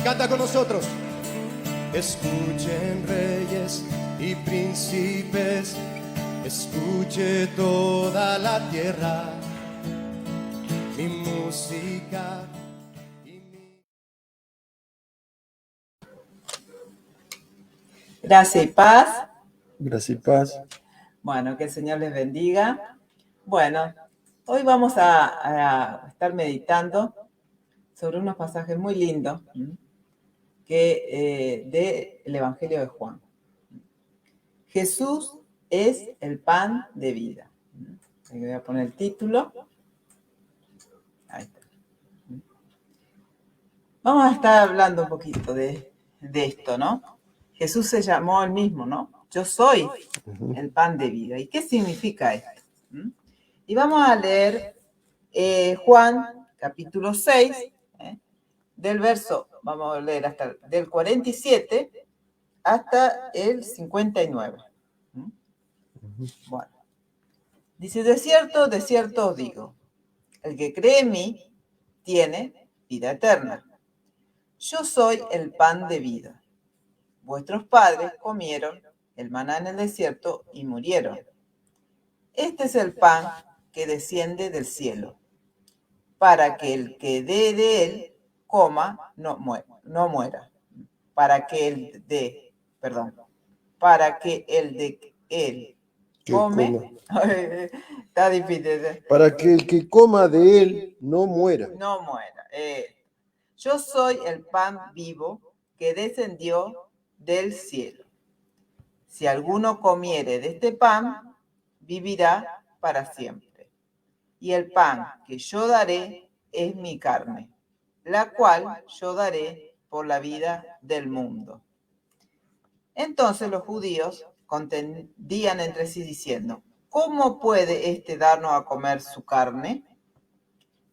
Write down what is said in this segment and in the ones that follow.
Canta con nosotros. Escuchen reyes y príncipes, escuche toda la tierra, mi música y mi... Gracia y paz. Gracia y paz. Bueno, que el Señor les bendiga. Bueno, hoy vamos a estar meditando sobre unos pasajes muy lindos del Evangelio de Juan. Jesús es el pan de vida. Aquí voy a poner el título. Ahí está. Vamos a estar hablando un poquito de esto, ¿no? Jesús se llamó él mismo, ¿no? Yo soy el pan de vida. ¿Y qué significa esto? Y vamos a leer Juan, capítulo 6, del verso, vamos a leer hasta del 47 hasta el 59. Bueno, dice, de cierto os digo, el que cree en mí tiene vida eterna. Yo soy el pan de vida. Vuestros padres comieron el maná en el desierto y murieron. Este es el pan que desciende del cielo, para que el que dé de él coma, no muera. Para que el de él come. Está difícil. Para que el que coma de él no muera. No muera. Yo soy el pan vivo que descendió del cielo. Si alguno comiere de este pan, vivirá para siempre. Y el pan que yo daré es mi carne, la cual yo daré por la vida del mundo. Entonces los judíos contendían entre sí diciendo, ¿cómo puede éste darnos a comer su carne?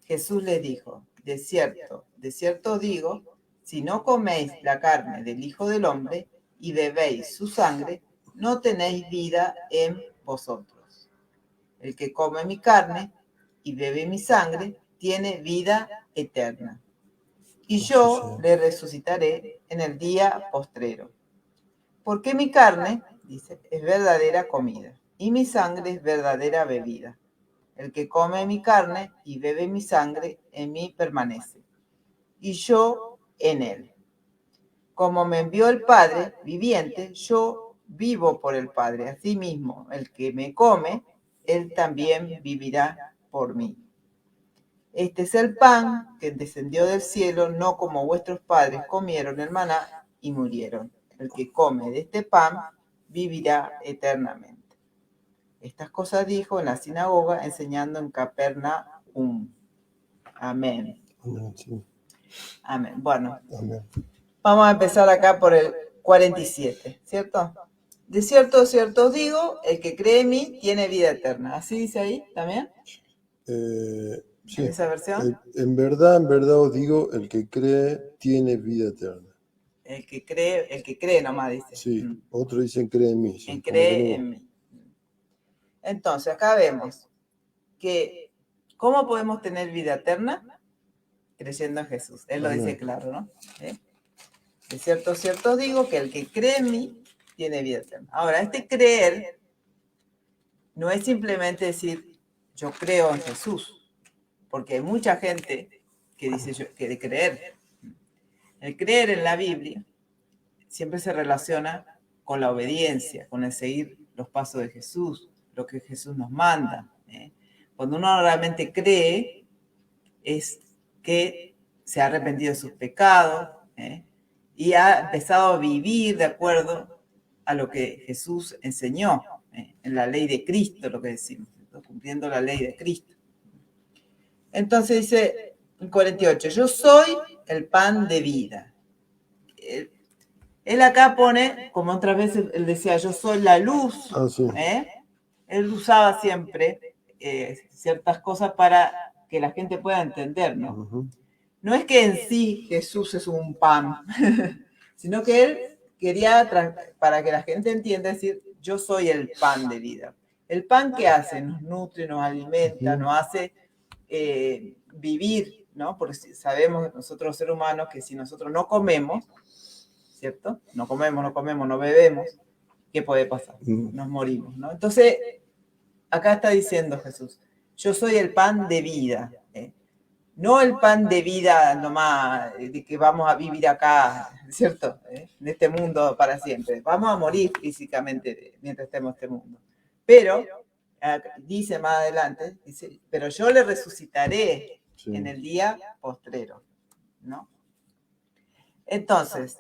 Jesús les dijo, de cierto os digo, si no coméis la carne del Hijo del Hombre y bebéis su sangre, no tenéis vida en vosotros. El que come mi carne y bebe mi sangre tiene vida eterna. Y yo le resucitaré en el día postrero. Porque mi carne, dice, es verdadera comida y mi sangre es verdadera bebida. El que come mi carne y bebe mi sangre en mí permanece, y yo en él. Como me envió el Padre viviente, yo vivo por el Padre. Asimismo, el que me come, él también vivirá por mí. Este es el pan que descendió del cielo, no como vuestros padres comieron el maná y murieron. El que come de este pan vivirá eternamente. Estas cosas dijo en la sinagoga, enseñando en Capernaum. Amén. Sí. Amén. Bueno, Amén. vamos a empezar acá por el 47, ¿cierto? De cierto os digo, el que cree en mí tiene vida eterna. ¿Así dice ahí también? Sí. ¿En esa versión? En verdad os digo, el que cree tiene vida eterna. El que cree nomás dice. Sí, otros dicen cree en mí. Sí, el cree en mí. Entonces, acá vemos que ¿cómo podemos tener vida eterna? Creyendo en Jesús. Él lo dice claro, ¿no? De cierto os digo que el que cree en mí tiene vida eterna. Ahora, este creer no es simplemente decir yo creo en Jesús, porque hay mucha gente que dice que de creer. El creer en la Biblia siempre se relaciona con la obediencia, con el seguir los pasos de Jesús, lo que Jesús nos manda. Cuando uno realmente cree, es que se ha arrepentido de sus pecados y ha empezado a vivir de acuerdo a lo que Jesús enseñó en la ley de Cristo, lo que decimos, ¿no? Cumpliendo la ley de Cristo. Entonces dice en 48, yo soy el pan de vida. Él acá pone, como otras veces él decía, yo soy la luz. Sí. Él usaba siempre ciertas cosas para que la gente pueda entender, ¿no? No es que en sí Jesús es un pan, sino que él quería, para que la gente entienda, decir, yo soy el pan de vida. El pan que hace, nos nutre, nos alimenta, nos hace vivir, ¿no? Porque sabemos nosotros los seres humanos que si nosotros no comemos, ¿cierto? No comemos, no bebemos, ¿qué puede pasar? Nos morimos, ¿no? Entonces, acá está diciendo Jesús, yo soy el pan de vida, ¿eh? No el pan de vida nomás, de que vamos a vivir acá, ¿cierto? En este mundo para siempre. Vamos a morir físicamente mientras estemos en este mundo. Pero, dice más adelante, dice, pero yo le resucitaré en el día postrero, ¿no? Entonces,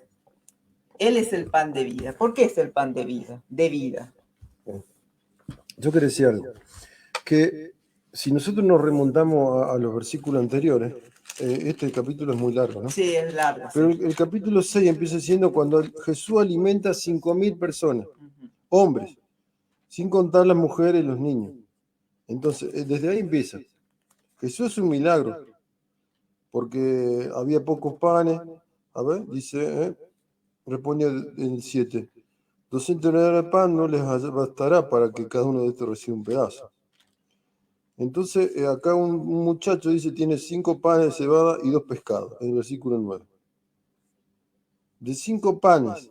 Él es el pan de vida. ¿Por qué es el pan de vida? De vida. Yo quería decir algo, que si nosotros nos remontamos a los versículos anteriores, este capítulo es muy largo, ¿no? Sí, es largo. Pero sí. el capítulo 6 empieza diciendo cuando Jesús alimenta a 5.000 personas, hombres, sin contar las mujeres y los niños. Entonces, desde ahí empieza. Jesús es un milagro, porque había pocos panes. A ver, dice, responde en el 7. 200 toneladas de pan no les bastará para que cada uno de estos reciba un pedazo. Entonces, acá un muchacho dice tiene 5 panes de cebada y 2 pescados, en el versículo 9. De 5 panes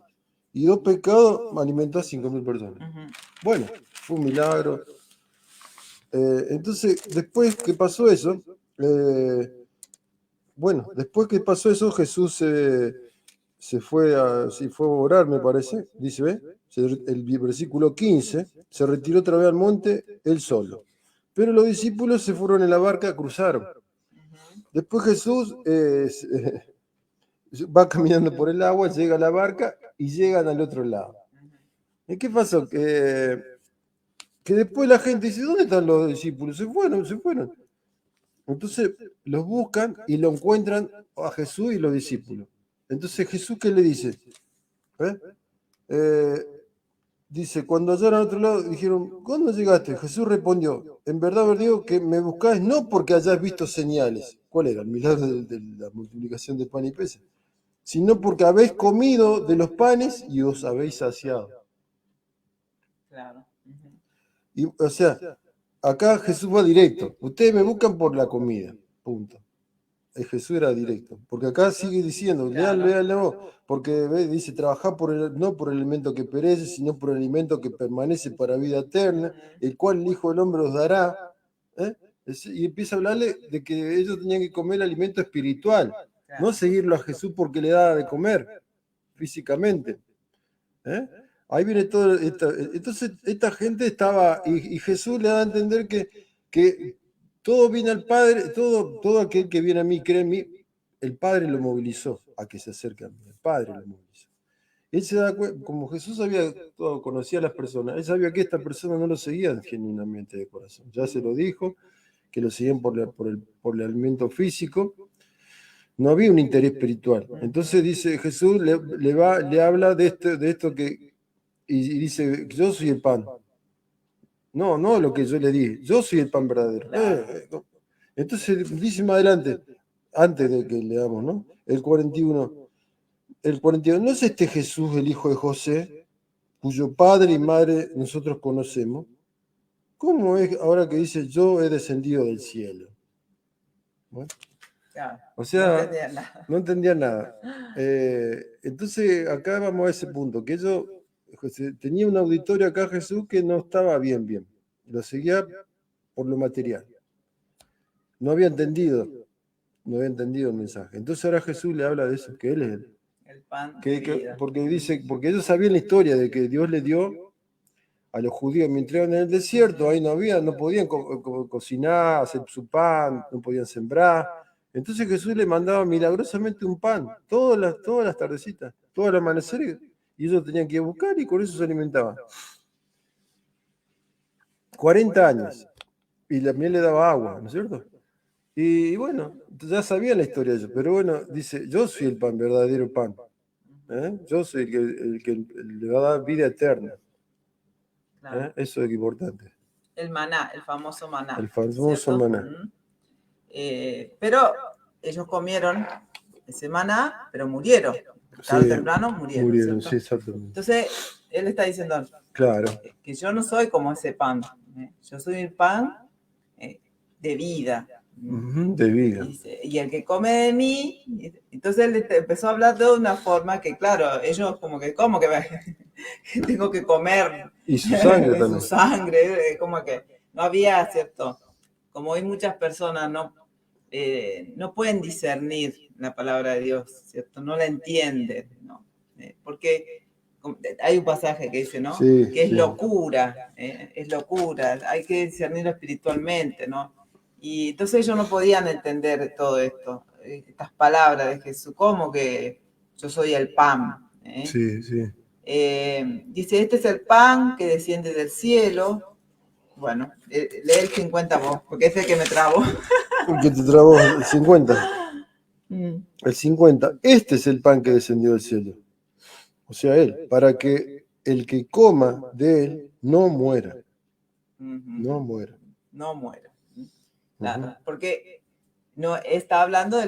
y 2 pescados alimentó a 5.000 personas. Bueno, fue un milagro. Entonces, después que pasó eso, Jesús se fue a orar, me parece, dice, ¿ve? El versículo 15, se retiró otra vez al monte él solo. Pero los discípulos se fueron en la barca, cruzaron. Después Jesús va caminando por el agua, llega a la barca y llegan al otro lado. ¿Y qué pasó? Que después la gente dice, ¿dónde están los discípulos? Se fueron. Entonces los buscan y lo encuentran a Jesús y los discípulos. Entonces Jesús, ¿qué le dice? Dice, cuando hallaron al otro lado, dijeron, ¿cuándo llegaste? Jesús respondió, en verdad os digo que me buscáis no porque hayáis visto señales. ¿Cuál era? El milagro de la multiplicación de pan y peces. Sino porque habéis comido de los panes y os habéis saciado. Claro. Y, o sea, acá Jesús va directo. Ustedes me buscan por la comida. Punto. Jesús era directo. Porque acá sigue diciendo, léanlo, porque dice, trabajá no por el alimento que perece, sino por el alimento que permanece para vida eterna, el cual el Hijo del Hombre os dará. Y empieza a hablarle de que ellos tenían que comer alimento espiritual, no seguirlo a Jesús porque le daba de comer físicamente. Ahí viene todo. Entonces, esta gente estaba, y Jesús le da a entender que todo viene al Padre, todo aquel que viene a mí, cree en mí, el Padre lo movilizó a que se acerque a mí, el Padre lo movilizó. Él se da cuenta, como Jesús conocía a las personas, él sabía que esta persona no lo seguían genuinamente de corazón. Ya se lo dijo, que lo seguían por el alimento físico. No había un interés espiritual. Entonces dice Jesús, le habla de esto que, y dice, yo soy el pan. No lo que yo le di, yo soy el pan verdadero. Entonces dice más adelante, antes de que leamos, ¿no? El 41, ¿no es este Jesús el hijo de José, cuyo padre y madre nosotros conocemos? ¿Cómo es ahora que dice, yo he descendido del cielo? Bueno, o sea, no entendía nada. Entonces acá vamos a ese punto, que ellos tenía un auditorio acá Jesús que no estaba bien. Lo seguía por lo material. No había entendido el mensaje. Entonces ahora Jesús le habla de eso, que él es el pan. Porque ellos sabían la historia de que Dios le dio a los judíos mientras en el desierto, ahí no podían cocinar, hacer su pan, no podían sembrar. Entonces Jesús le mandaba milagrosamente un pan, todas las tardecitas, todo el amanecer, y ellos tenían que ir a buscar y con eso se alimentaban. 40 años, y la miel le daba agua, ¿no es cierto? Y bueno, ya sabía la historia de ellos, pero bueno, dice, yo soy el pan, verdadero pan. Yo soy el que le va a dar vida eterna. Claro. Eso es importante. El maná, el famoso maná. El famoso maná. Pero ellos comieron ese maná, pero murieron. Tarde o temprano murieron, sí, exactamente. Entonces, él está diciendo, claro, que yo no soy como ese pan. Yo soy el pan de vida, Ujú, de vida. Dice, y el que come de mí, entonces él empezó a hablar de una forma que, claro, ellos como que tengo que comer Y su sangre su también. sangre, como que no había, ¿cierto? Como hoy muchas personas no pueden discernir la palabra de Dios, ¿cierto? No la entienden, ¿no? Porque hay un pasaje que dice, ¿no? Sí, Que es sí. locura, es locura, hay que discernirlo espiritualmente, ¿no? Y entonces ellos no podían entender todo esto, estas palabras de Jesús, como que yo soy el pan. Sí, sí. Dice, este es el pan que desciende del cielo. Bueno, lee el 50 vos, porque es el que me trabo. El que te trabó el 50. Mm. El 50. Este es el pan que descendió del cielo. O sea, Él, para que el que coma de Él no muera. No muera. No muera. Ujú. Porque no está hablando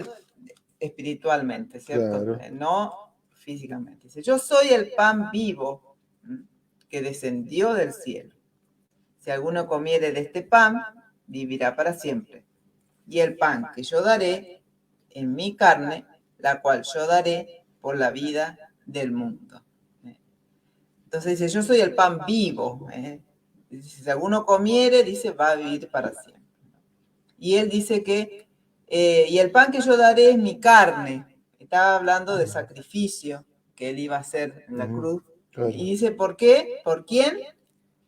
espiritualmente, ¿cierto? Claro. No físicamente. Dice, yo soy el pan vivo que descendió del cielo. Si alguno comiere de este pan, vivirá para siempre. Y el pan que yo daré en mi carne, la cual yo daré por la vida del mundo. Entonces dice, yo soy el pan vivo. Si alguno comiere, dice, va a vivir para siempre. Y él dice que, y el pan que yo daré es mi carne. Estaba hablando de sacrificio que él iba a hacer en la cruz. Claro. Y dice, ¿por qué? ¿Por quién?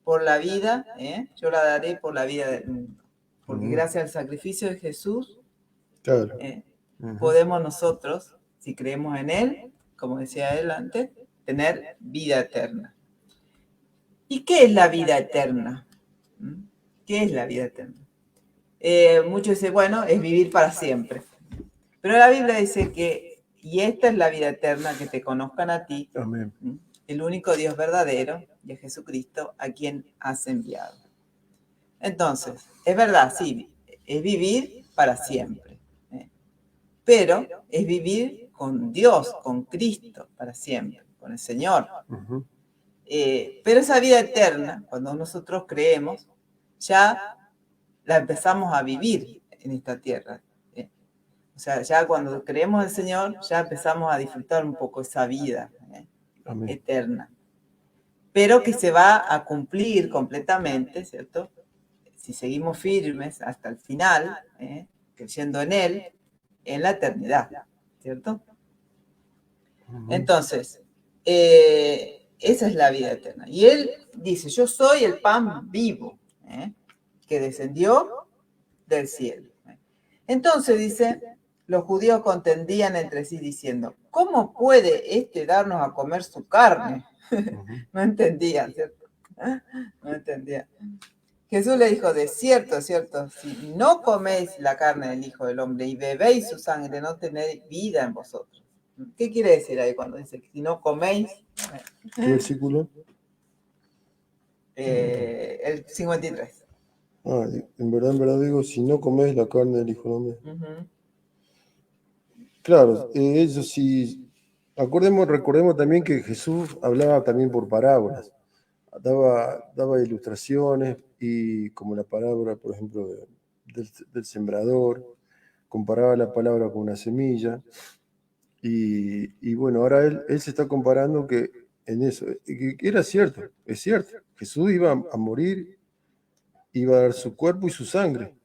Por la vida, yo la daré por la vida del mundo. Porque gracias al sacrificio de Jesús, Claro. podemos nosotros, si creemos en Él, como decía él antes, tener vida eterna. ¿Y qué es la vida eterna? ¿Qué es la vida eterna? Muchos dicen, bueno, es vivir para siempre. Pero la Biblia dice que, y esta es la vida eterna, que te conozcan a ti, Amén. el único Dios verdadero, y a Jesucristo, a quien has enviado. Entonces, es verdad, sí, es vivir para siempre. Pero es vivir con Dios, con Cristo, para siempre, con el Señor. Pero esa vida eterna, cuando nosotros creemos, ya la empezamos a vivir en esta tierra. O sea, ya cuando creemos en el Señor, ya empezamos a disfrutar un poco esa vida eterna. Pero que se va a cumplir completamente, ¿cierto? Si seguimos firmes hasta el final, creyendo en Él, en la eternidad, ¿cierto? Entonces, esa es la vida eterna. Y Él dice, yo soy el pan vivo, que descendió del cielo. Entonces dice, los judíos contendían entre sí diciendo, ¿cómo puede este darnos a comer su carne? No entendían, ¿cierto? No entendían. Jesús le dijo, de cierto, cierto, si no coméis la carne del Hijo del Hombre y bebéis su sangre, no tenéis vida en vosotros. ¿Qué quiere decir ahí cuando dice que si no coméis? ¿Qué versículo? El 53. En verdad digo, si no comes la carne del Hijo del Hombre. Claro, eso sí. Recordemos también que Jesús hablaba también por parábolas. Daba ilustraciones y como la palabra, por ejemplo, del sembrador, comparaba la palabra con una semilla. Y bueno, ahora él se está comparando que en eso, que era cierto, es cierto. Jesús iba a morir, iba a dar su cuerpo y su sangre.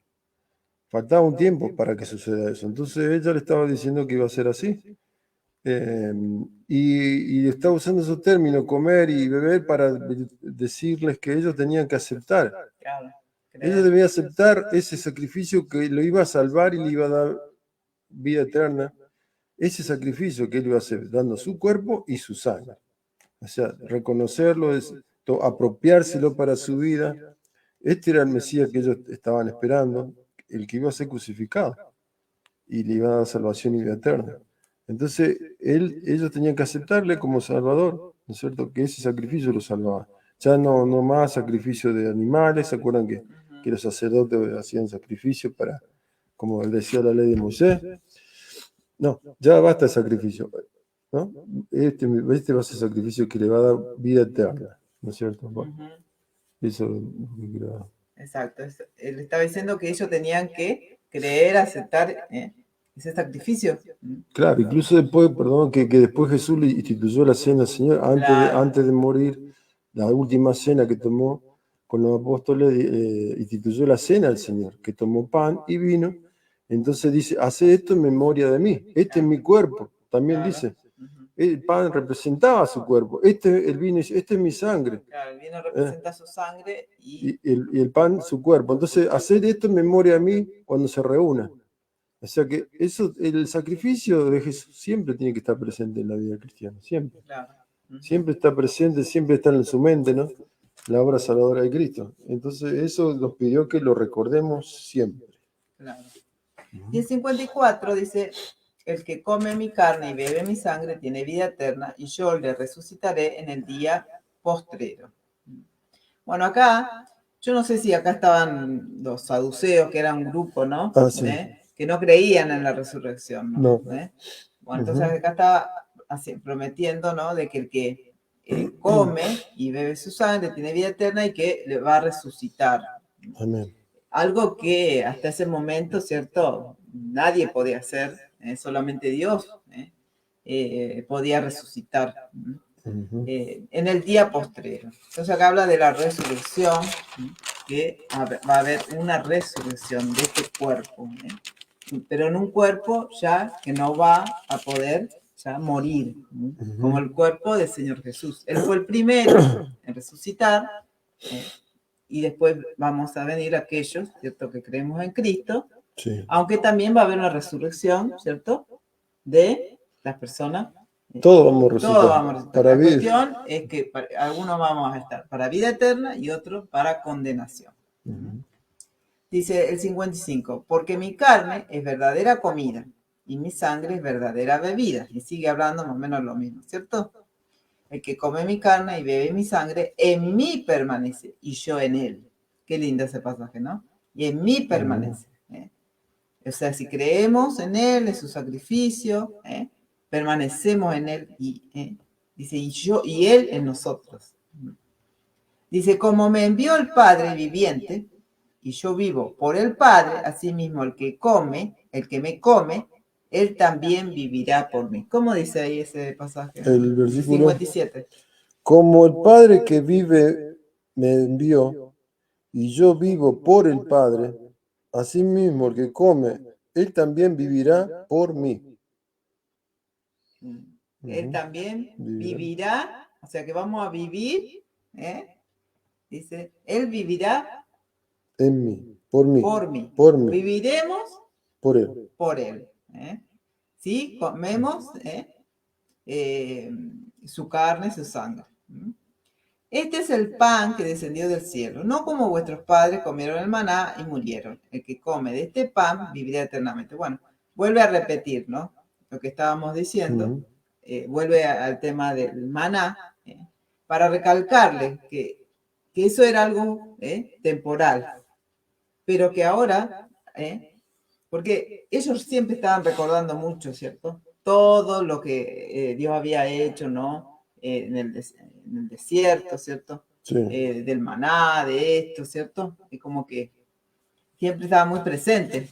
Faltaba un tiempo para que suceda eso. Entonces ella le estaba diciendo que iba a ser así. Y estaba usando esos términos, comer y beber, para decirles que ellos tenían que aceptar. Claro, Ellos debían aceptar ese sacrificio que lo iba a salvar y le iba a dar vida eterna. Ese sacrificio que él iba a hacer, dando su cuerpo y su sangre. O sea, reconocerlo, apropiárselo para su vida. Este era el Mesías que ellos estaban esperando, el que iba a ser crucificado y le iba a dar salvación y vida eterna. Entonces, ellos tenían que aceptarle como Salvador, ¿no es cierto? Que ese sacrificio lo salvaba. Ya no más sacrificio de animales. ¿Se acuerdan que los sacerdotes hacían sacrificios para, como decía la ley de Moisés? No, ya basta el sacrificio, ¿no? Este va a ser sacrificio que le va a dar vida eterna, ¿no es cierto? Eso es lo que quiero. Exacto. Él estaba diciendo que ellos tenían que creer, aceptar ese sacrificio. Claro, incluso después, perdón, que después Jesús le instituyó la cena, Señor, Claro. antes de morir, la última cena que tomó con los apóstoles, instituyó la cena al Señor, que tomó pan y vino. Entonces dice, hace esto en memoria de mí. Este es mi cuerpo. También Claro. dice, Ujú. el pan representaba su cuerpo. El vino, este es mi sangre. Claro, el vino representa su sangre y Y el pan su cuerpo. Entonces, hacer esto en memoria de mí cuando se reúna. O sea que eso, el sacrificio de Jesús siempre tiene que estar presente en la vida cristiana, siempre. claro. Ujú. Siempre está presente, siempre está en su mente, ¿no? La obra salvadora de Cristo. Entonces, eso nos pidió que lo recordemos siempre. Claro. Y el 54 dice, el que come mi carne y bebe mi sangre tiene vida eterna y yo le resucitaré en el día postrero. Bueno, acá, yo no sé si acá estaban los saduceos, que era un grupo, ¿no? Ah, sí. Que no creían en la resurrección, ¿no? No. Bueno, entonces acá estaba prometiendo, ¿no? De que el que come y bebe su sangre tiene vida eterna y que le va a resucitar. Amén. Algo que hasta ese momento, ¿cierto? Nadie podía hacer, solamente Dios podía resucitar en el día postrero. Entonces acá habla de la resurrección, que va a haber una resurrección de este cuerpo, pero en un cuerpo ya que no va a poder ya morir, como el cuerpo del Señor Jesús. Él fue el primero en resucitar, y después vamos a venir aquellos, ¿cierto?, que creemos en Cristo, Sí. aunque también va a haber una resurrección, ¿cierto?, de las personas. Todos vamos a resucitar. Todos vamos a resucitar. Para La vida. cuestión es que algunos vamos a estar para vida eterna y otros para condenación. Dice el 55, porque mi carne es verdadera comida y mi sangre es verdadera bebida. Y sigue hablando más o menos lo mismo, ¿cierto? El que come mi carne y bebe mi sangre, en mí permanece y yo en él. Qué lindo ese pasaje, ¿no? Y en mí permanece. O sea, si creemos en él, en su sacrificio, permanecemos en él y dice, y él en nosotros. Dice, como me envió el Padre viviente y yo vivo por el Padre, asimismo el que me come, él también vivirá por mí. ¿Cómo dice ahí ese pasaje? El versículo 57. Como el Padre que vive me envió, y yo vivo por el Padre, asimismo el que come, él también vivirá por mí. Él también vivirá, o sea que vamos a vivir, dice, él vivirá en mí, por mí, por mí. por mí, Viviremos por él. por él. Sí, comemos su carne, su sangre. Este es el pan que descendió del cielo, no como vuestros padres comieron el maná y murieron. El que come de este pan vivirá eternamente. Bueno, vuelve a repetir, ¿no?, lo que estábamos diciendo. Vuelve al tema del maná, para recalcarle que eso era algo temporal, pero que ahora, porque ellos siempre estaban recordando mucho, ¿cierto?, todo lo que Dios había hecho, ¿no?, en el desierto, ¿cierto?, Sí. del maná, de esto, ¿cierto?, y como que siempre estaba muy presente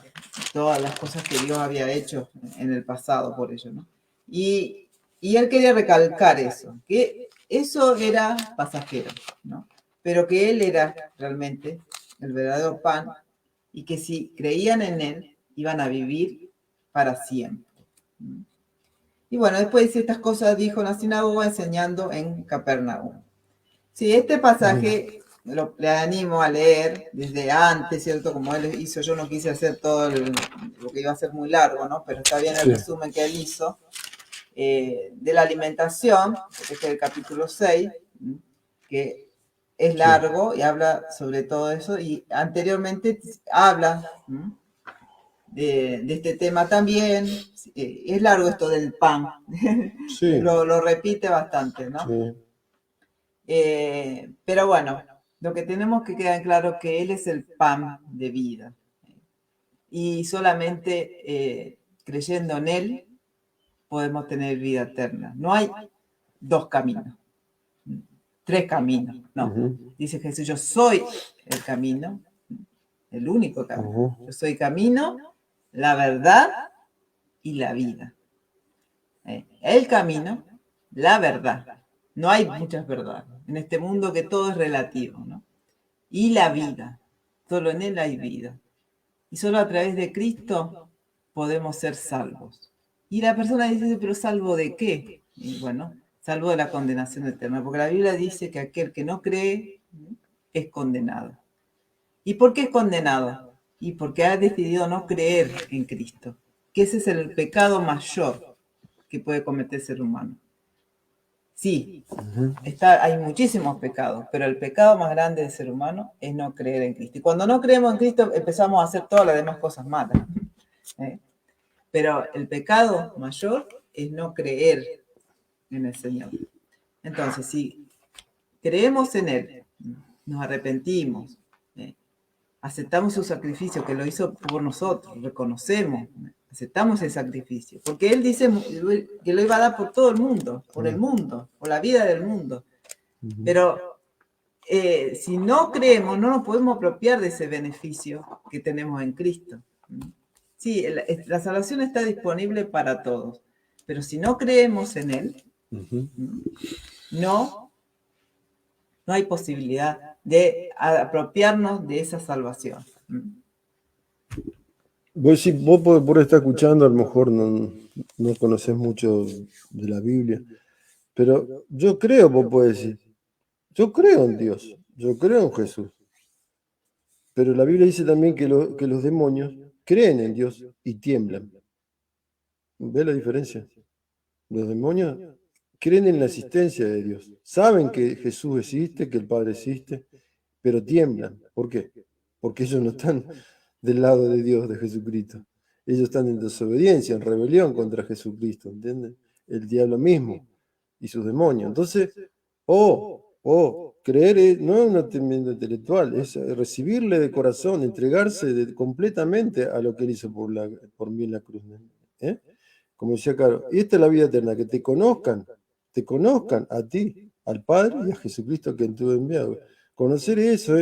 todas las cosas que Dios había hecho en el pasado por ellos, ¿no? Y él quería recalcar eso, que eso era pasajero, ¿no?, pero que él era realmente el verdadero pan y que si creían en él, iban a vivir para siempre. Y bueno, después de estas cosas dijo en la sinagoga enseñando en Capernaum. Sí, este pasaje le animo a leer desde antes, ¿cierto? Como él hizo, yo no quise hacer todo lo que iba a ser muy largo, ¿no? Pero está bien el resumen que él hizo de la alimentación, que es el capítulo 6, que es largo y habla sobre todo eso, y anteriormente habla de este tema también. Es largo esto del pan, Sí. lo repite bastante, ¿no? Sí. Pero bueno, lo que tenemos que quedar claro es que Él es el pan de vida. Y solamente creyendo en Él podemos tener vida eterna. No hay dos caminos, tres caminos, no. Dice Jesús, yo soy el camino, el único camino. Ujú. Yo soy camino, la verdad y la vida. El camino, la verdad. No hay muchas verdades en este mundo que todo es relativo, ¿no? Y la vida. Solo en Él hay vida. Y solo a través de Cristo podemos ser salvos. Y la persona dice, pero ¿salvo de qué? Y bueno, salvo de la condenación eterna, porque la Biblia dice que aquel que no cree es condenado. ¿Y por qué es condenado? Y porque ha decidido no creer en Cristo, que ese es el pecado mayor que puede cometer el ser humano. Sí, hay muchísimos pecados, pero el pecado más grande del ser humano es no creer en Cristo. Y cuando no creemos en Cristo empezamos a hacer todas las demás cosas malas. Pero el pecado mayor es no creer en el Señor. Entonces, si creemos en Él, nos arrepentimos, aceptamos su sacrificio que lo hizo por nosotros, reconocemos, aceptamos el sacrificio, porque Él dice que lo iba a dar por todo el mundo, por la vida del mundo. Pero si no creemos, no nos podemos apropiar de ese beneficio que tenemos en Cristo. Sí, la salvación está disponible para todos, pero si no creemos en Él, no hay posibilidad de apropiarnos de esa salvación. Vos por estar escuchando, a lo mejor no conocés mucho de la Biblia, pero yo creo, vos podés decir, yo creo en Dios, yo creo en Jesús. Pero la Biblia dice también que los demonios creen en Dios y tiemblan. ¿Ves la diferencia? Los demonios creen en la existencia de Dios, saben que Jesús existe, que el Padre existe, pero tiemblan. ¿Por qué? Porque ellos no están del lado de Dios, de Jesucristo. Ellos están en desobediencia, en rebelión contra Jesucristo, ¿entiendes? El diablo mismo y sus demonios. Entonces, creer no es un entendimiento intelectual, es recibirle de corazón, entregarse completamente a lo que Él hizo por mí en la cruz. ¿Eh? Como decía Caro, y esta es la vida eterna, que te conozcan a ti, al Padre y a Jesucristo que tú has enviado. Conocer eso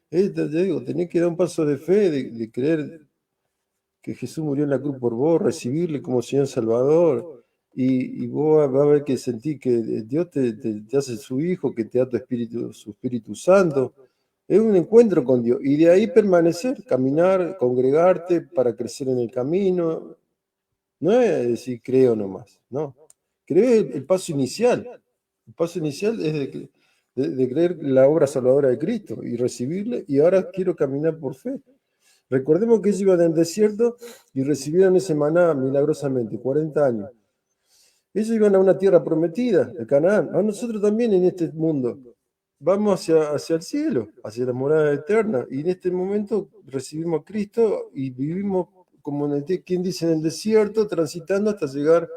te digo, tenés que dar un paso de fe, de creer que Jesús murió en la cruz por vos, recibirle como Señor Salvador, y vos vas a ver que sentís que Dios te hace su Hijo, que te da su Espíritu Santo. Es un encuentro con Dios, y de ahí permanecer, caminar, congregarte para crecer en el camino. No es decir creo nomás, no. Creo el paso inicial. El paso inicial es de creer la obra salvadora de Cristo y recibirle, y ahora quiero caminar por fe. Recordemos que ellos iban en el desierto y recibieron ese maná milagrosamente, 40 años. Ellos iban a una tierra prometida, de Canaán. A nosotros también en este mundo. Vamos hacia el cielo, hacia la morada eterna. Y en este momento recibimos a Cristo y vivimos, como quien dice, en el desierto, transitando hasta llegar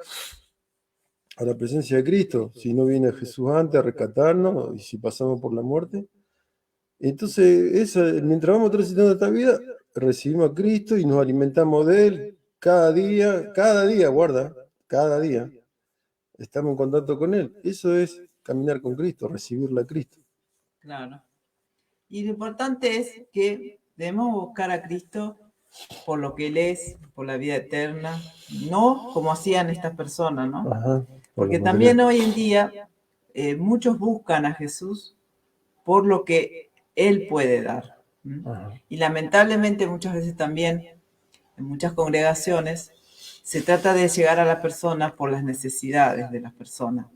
a la presencia de Cristo. Si no viene Jesús antes a rescatarnos y si pasamos por la muerte. Entonces, mientras vamos transitando esta vida, recibimos a Cristo y nos alimentamos de Él cada día, guarda, cada día. Estamos en contacto con Él. Eso es caminar con Cristo, recibirle a Cristo. Claro. Y lo importante es que debemos buscar a Cristo por lo que Él es, por la vida eterna, no como hacían estas personas, ¿no? Ajá, porque también hoy en día muchos buscan a Jesús por lo que Él puede dar. Y lamentablemente muchas veces también, en muchas congregaciones, se trata de llegar a la persona por las necesidades de las personas,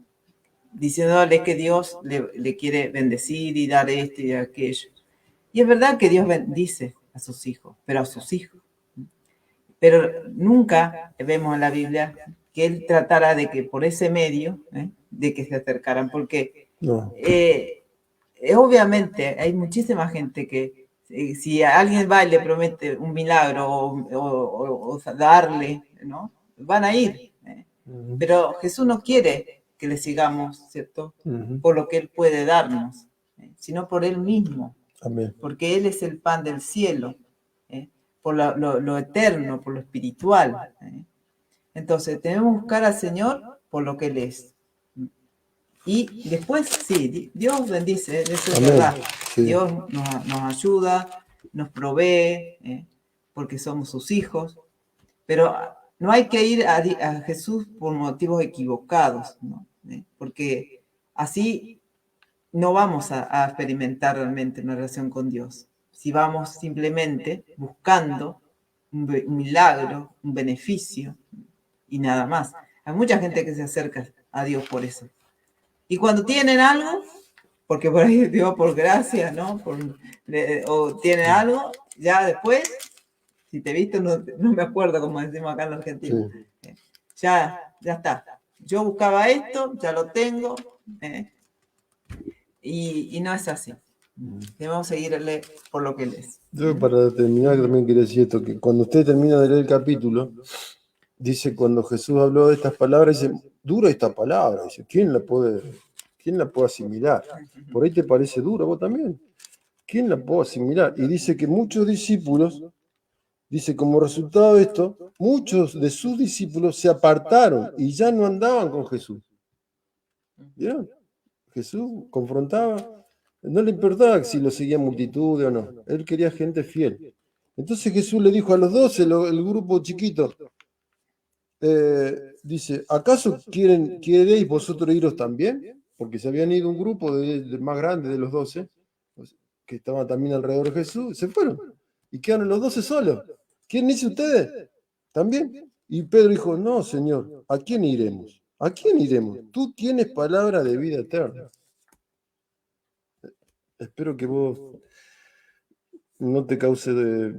diciéndole que Dios le quiere bendecir y dar esto y aquello. Y es verdad que Dios bendice a sus hijos, pero a sus hijos. Pero nunca vemos en la Biblia que Él tratara de que por ese medio, de que se acercaran, porque no. Obviamente hay muchísima gente que si alguien va y le promete un milagro o darle, ¿no? Van a ir. Pero Jesús no quiere que le sigamos, ¿cierto? Por lo que Él puede darnos, sino por Él mismo. Amén. Porque Él es el pan del cielo, por lo eterno, por lo espiritual. Entonces tenemos que buscar al Señor por lo que Él es. Y después, sí, Dios bendice, eso es Amén. verdad. Sí. Dios nos ayuda, nos provee, porque somos sus hijos, pero no hay que ir a Jesús por motivos equivocados, ¿no? Porque así no vamos a experimentar realmente una relación con Dios. Si vamos simplemente buscando un milagro, un beneficio y nada más. Hay mucha gente que se acerca a Dios por eso. Y cuando tienen algo, porque por ahí Dios por gracia, ¿no? O tienen algo, ya después, si te viste, no me acuerdo como decimos acá en la Argentina. Sí. Ya está. Yo buscaba esto, ya lo tengo, y no es así. Debemos seguirle por lo que Él es. Yo para terminar también quería decir esto, que cuando usted termina de leer el capítulo, dice cuando Jesús habló de estas palabras, dice, dura esta palabra, dice, ¿quién la puede asimilar? Por ahí te parece dura, vos también. ¿Quién la puede asimilar? Y dice que muchos discípulos, dice, como resultado de esto, muchos de sus discípulos se apartaron y ya no andaban con Jesús. ¿Vieron? Jesús confrontaba, no le importaba si lo seguía multitudes o no, él quería gente fiel. Entonces Jesús le dijo a los 12, el grupo chiquito, dice, ¿acaso queréis vosotros iros también? Porque se habían ido un grupo más grande de los 12, que estaban también alrededor de Jesús, se fueron. Y quedaron los 12 solos. ¿Quién dice ustedes? ¿También? Y Pedro dijo, no, Señor, ¿a quién iremos? ¿A quién iremos? Tú tienes palabra de vida eterna. Espero que vos no te cause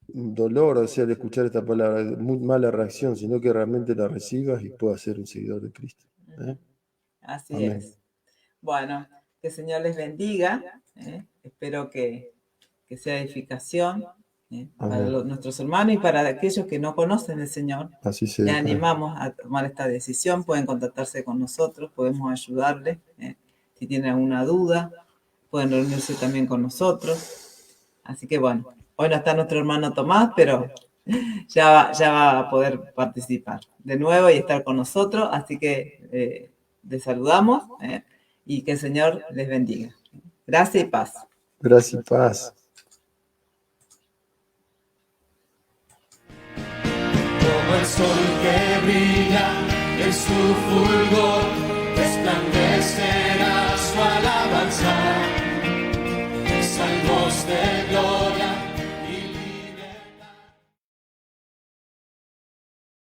dolor, o sea, al escuchar esta palabra, muy mala reacción, sino que realmente la recibas y puedas ser un seguidor de Cristo. Así Amén. es. Bueno, que el Señor les bendiga. Espero que sea edificación para nuestros hermanos y para aquellos que no conocen al Señor. Así se Les animamos a tomar esta decisión. Pueden contactarse con nosotros, podemos ayudarles. Si tienen alguna duda, pueden reunirse también con nosotros. Así que bueno, hoy no está nuestro hermano Tomás, pero ya va a poder participar de nuevo y estar con nosotros. Así que les saludamos y que el Señor les bendiga. Gracias y paz. Gracias y paz. Como el sol que brilla en su fulgor, resplandecerá su alabanza. Salmos de gloria.